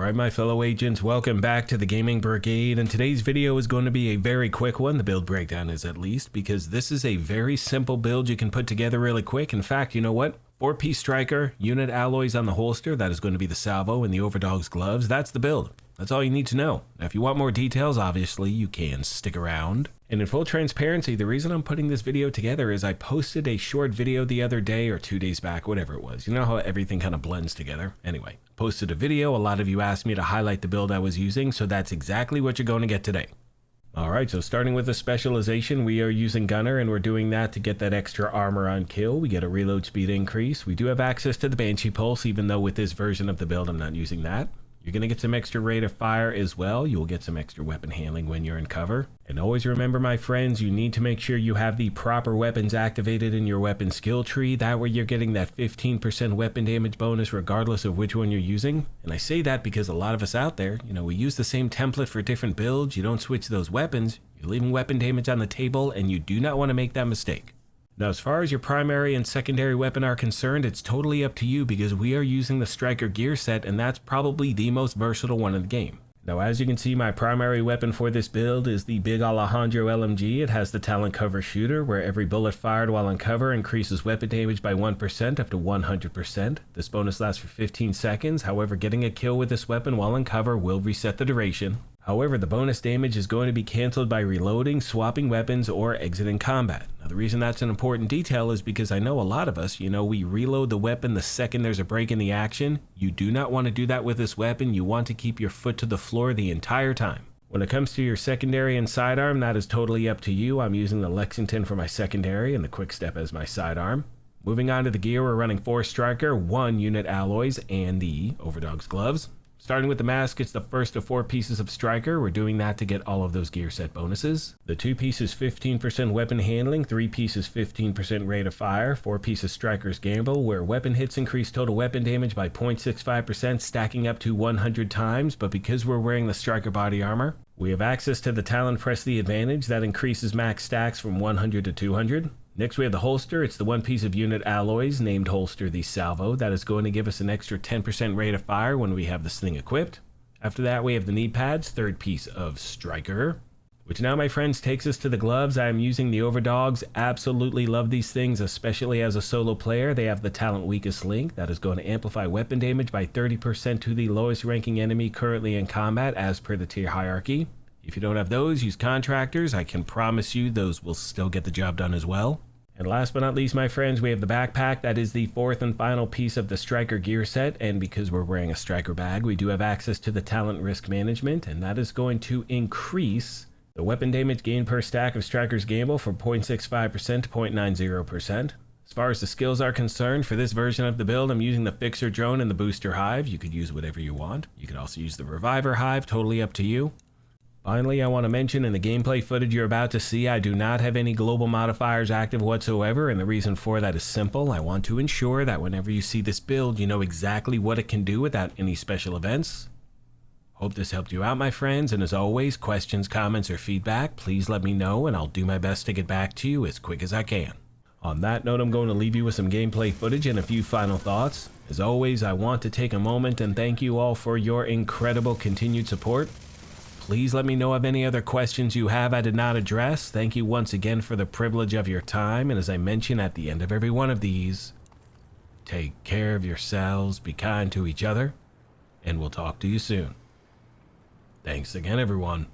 Alright my fellow agents, welcome back to the Gaming Brigade, and today's video is going to be a very quick one. The build breakdown is at least, because this is a very simple build you can put together really quick. In fact, you know what? 4-piece striker, unit alloys on the holster, that is going to be the salvo, and the overdog's gloves. That's the build. That's all you need to know. Now, if you want more details, obviously you can stick around. And in full transparency, the reason I'm putting this video together is I posted a short video the other day or 2 days back, whatever it was. You know how everything kind of blends together? Anyway, posted a video. A lot of you asked me to highlight the build I was using, so that's exactly what you're going to get today. Alright, so starting with the specialization, we are using Gunner, and we're doing that to get that extra armor on kill. We get a reload speed increase. We do have access to the Banshee Pulse, even though with this version of the build I'm not using that. You're going to get some extra rate of fire as well. You will get some extra weapon handling when you're in cover. And always remember, my friends, you need to make sure you have the proper weapons activated in your weapon skill tree. That way you're getting that 15% weapon damage bonus regardless of which one you're using. And I say that because a lot of us out there, we use the same template for different builds. You don't switch those weapons. You're leaving weapon damage on the table, and you do not want to make that mistake. Now, as far as your primary and secondary weapon are concerned, it's totally up to you because we are using the Striker gear set, and that's probably the most versatile one in the game. Now, as you can see, my primary weapon for this build is the Big Alejandro LMG. It has the talent cover shooter, where every bullet fired while in cover increases weapon damage by 1% up to 100%. This bonus lasts for 15 seconds. However, getting a kill with this weapon while in cover will reset the duration. However, the bonus damage is going to be canceled by reloading, swapping weapons, or exiting combat. Now, the reason that's an important detail is because I know a lot of us, we reload the weapon the second there's a break in the action. You do not want to do that with this weapon. You want to keep your foot to the floor the entire time. When it comes to your secondary and sidearm, that is totally up to you. I'm using the Lexington for my secondary and the Quick Step as my sidearm. Moving on to the gear, we're running 4 striker, 1 unit alloys, and the overdog's gloves. Starting with the mask, it's the first of 4 pieces of striker. We're doing that to get all of those gear set bonuses. The 2 pieces 15% weapon handling, 3 pieces 15% rate of fire, 4 pieces striker's gamble, where weapon hits increase total weapon damage by 0.65%, stacking up to 100 times. But because we're wearing the striker body armor, we have access to the talent press the advantage. That increases max stacks from 100 to 200. Next, we have the holster. It's the 1 piece of unit alloys named holster the salvo. That is going to give us an extra 10% rate of fire when we have this thing equipped. After that, we have the knee pads, 3rd piece of striker, which now, my friends, takes us to the gloves. I am using the overdogs. Absolutely love these things, especially as a solo player. They have the talent weakest link. That is going to amplify weapon damage by 30% to the lowest ranking enemy currently in combat as per the tier hierarchy. If you don't have those, use contractors. I can promise you those will still get the job done as well. And last but not least, my friends, we have the backpack. That is the 4th and final piece of the striker gear set, and because we're wearing a striker bag, we do have access to the talent risk management, and that is going to increase the weapon damage gained per stack of striker's gamble from 0.65% to 0.90%. As far as the skills are concerned, for this version of the build, I'm using the Fixer Drone and the Booster Hive. You could use whatever you want. You could also use the Reviver Hive, totally up to you. Finally, I want to mention in the gameplay footage you're about to see, I do not have any global modifiers active whatsoever, and the reason for that is simple. I want to ensure that whenever you see this build, you know exactly what it can do without any special events. Hope this helped you out, my friends, and as always, questions, comments, or feedback, please let me know, and I'll do my best to get back to you as quick as I can. On that note, I'm going to leave you with some gameplay footage and a few final thoughts. As always, I want to take a moment and thank you all for your incredible continued support. Please let me know of any other questions you have I did not address. Thank you once again for the privilege of your time. And as I mention at the end of every one of these, take care of yourselves, be kind to each other, and we'll talk to you soon. Thanks again, everyone.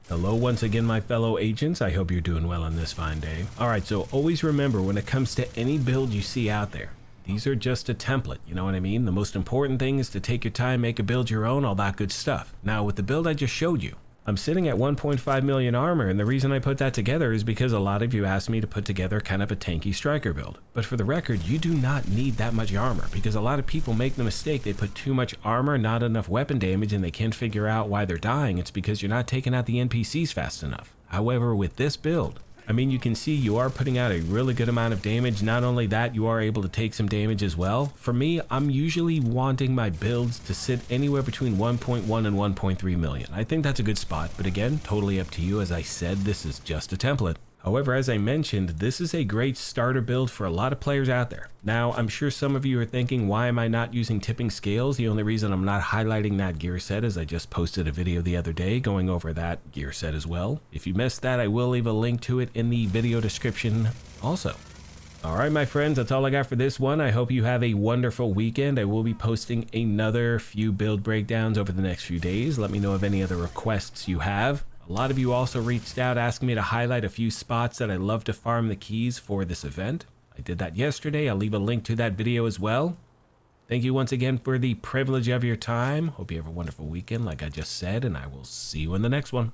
Hello once again, my fellow agents. I hope you're doing well on this fine day. Alright, so always remember, when it comes to any build you see out there, these are just a template, you know what I mean? The most important thing is to take your time, make a build your own, all that good stuff. Now, with the build I just showed you, I'm sitting at 1.5 million armor, and the reason I put that together is because a lot of you asked me to put together kind of a tanky striker build. But for the record, you do not need that much armor, because a lot of people make the mistake, they put too much armor, not enough weapon damage, and they can't figure out why they're dying. It's because you're not taking out the NPCs fast enough. However, with this build, I mean, you can see you are putting out a really good amount of damage. Not only that, you are able to take some damage as well. For me, I'm usually wanting my builds to sit anywhere between 1.1 and 1.3 million. I think that's a good spot, but again, totally up to you. As I said, this is just a template. However, as I mentioned, this is a great starter build for a lot of players out there. Now, I'm sure some of you are thinking, why am I not using tipping scales? The only reason I'm not highlighting that gear set is I just posted a video the other day going over that gear set as well. If you missed that, I will leave a link to it in the video description also. All right, my friends, that's all I got for this one. I hope you have a wonderful weekend. I will be posting another few build breakdowns over the next few days. Let me know of any other requests you have. A lot of you also reached out asking me to highlight a few spots that I love to farm the keys for this event. I did that yesterday. I'll leave a link to that video as well. Thank you once again for the privilege of your time. Hope you have a wonderful weekend, like I just said, and I will see you in the next one.